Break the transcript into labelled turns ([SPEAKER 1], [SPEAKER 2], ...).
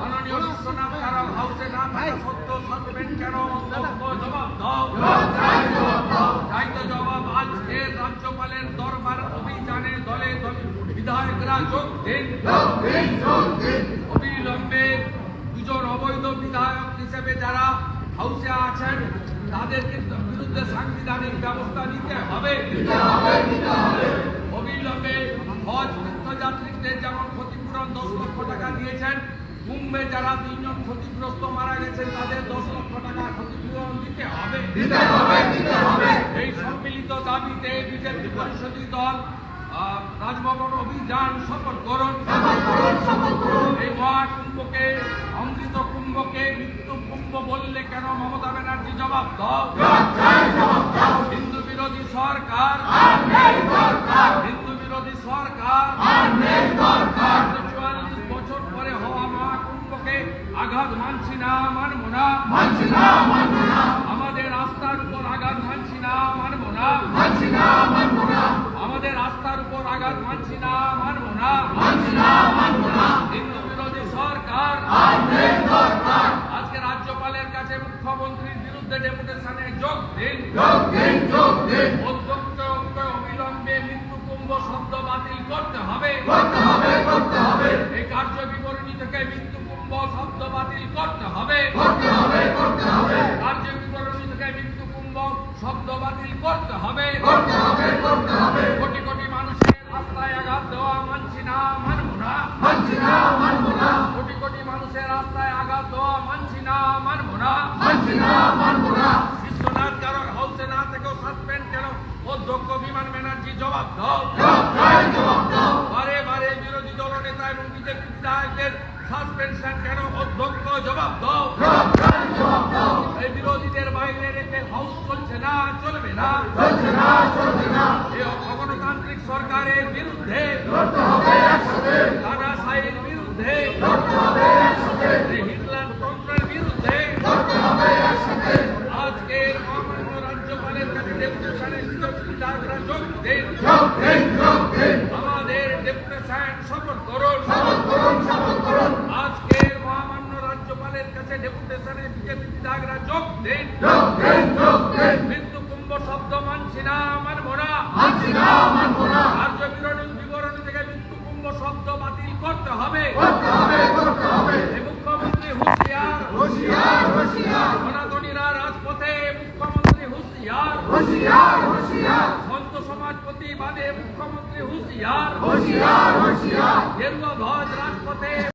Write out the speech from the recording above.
[SPEAKER 1] মাননীয় বিশ্বনাথ কারাল হাউসে না থাকা সত্ত্বেও সাসপেন্ড কেন? জবাব দাও। চাইতো জবাব। আজকের রাজ্যপালের দরবার অভিযানে দলে দলে বিধায়করা যোগ দিন। অবিলম্বে দুজন অবৈধ বিধায়ক হিসেবে যারা হাউসে আছেন তাদের বিরুদ্ধে সাংবিধানিক ব্যবস্থা নিতে হবে। অবিলম্বে হজ তীর্থযাত্রীদের যেমন ক্ষতিপূরণ 10 লক্ষ টাকা দিয়েছেন, কুম্ভে যারা 3 জন ক্ষতিগ্রস্ত মারা গেছেন তাদের 10 লক্ষ টাকা ক্ষতিপূরণ দিতে হবে। এই সম্মিলিত দাবিতে বিজেপি পরিষদীয় দল রাজভবন অভিযান সফল করুন। এই মহাকুম্ভকে, অমৃত কুম্ভকে মৃত্যু কুম্ভ বললে কেন মমতা ব্যানার্জি? জবাব দাও। হিন্দু বিরোধী সরকার, হিন্দু বিরোধী সরকার 44 বছর পরে হওয়া মহাকুম্ভকে আঘাত মানছি না, মানব না। আমাদের আস্থার উপর আঘাত মানছি না, মানব না। আমাদের আস্থার উপর আঘাত মানছি না, মানব না। হিন্দু বিরোধী সরকার আজকে রাজ্যপালের কাছে মুখ্যমন্ত্রীর বিরুদ্ধে ডেপুটেশনে যোগ দিন। অবিলম্বে মৃত্যু কুম্ভ শব্দ বাতিল করতে হবে। এই কার্য বিবরণী থেকে মৃত্যু কুম্ভ শব্দ বাতিল করতে হবে। কার্য বিবরণী থেকে মৃত্যু কুম্ভ শব্দ বাতিল করতে হবে। কোটি কোটি মানুষের রাস্তায় আঘাত দেওয়া মানছি না, মানব না। কোটি কোটি মানুষের রাস্তায় আঘাত দেওয়া মানছি না, মানব না। বিশ্বনাথ কারাল হাউসে না থেকেও সাসপেন্ড কেন? অধ্যক্ষ বিমান ব্যানার্জি জবাব দাও। বারে বারে বিরোধী দলনেতা এবং বিজেপি বিধায়কদের সাসপেনশন কেন? অধ্যক্ষ জবাব দাও। এই বিরোধীদের বাইরে রেখে হাউস চলছে না, চলবে না। এই অগণতান্ত্রিক সরকারের বিরুদ্ধে, দাদাশাহীর বিরুদ্ধে, হিটলার তন্ত্রের বিরুদ্ধে আজকের মহামান্য রাজ্যপালের কাছে ডেপুটেশনে বিধায়করা যোগ দিন। আমাদের ডেপুটেশন সফল করুন। আজকের মহামান্য রাজ্যপালের কাছে ডেপুটেশনে বিজেপি বিধায়করা যোগ দিন। মৃত্যু কুম্ভ শব্দ মানছি না, মানব না। কার্য বিবরণী থেকে মৃত্যু কুম্ভ শব্দ বাতিল করতে হবে। মুখ্যমন্ত্রী হুঁশিয়ার, সনাতনীরা রাজপথে, মুখ্যমন্ত্রী হুঁশিয়ার। সন্ত সমাজ প্রতিবাদে মুখ্যমন্ত্রী হুঁশিয়ার। গেরুয়া ধ্বজ রাজপথে।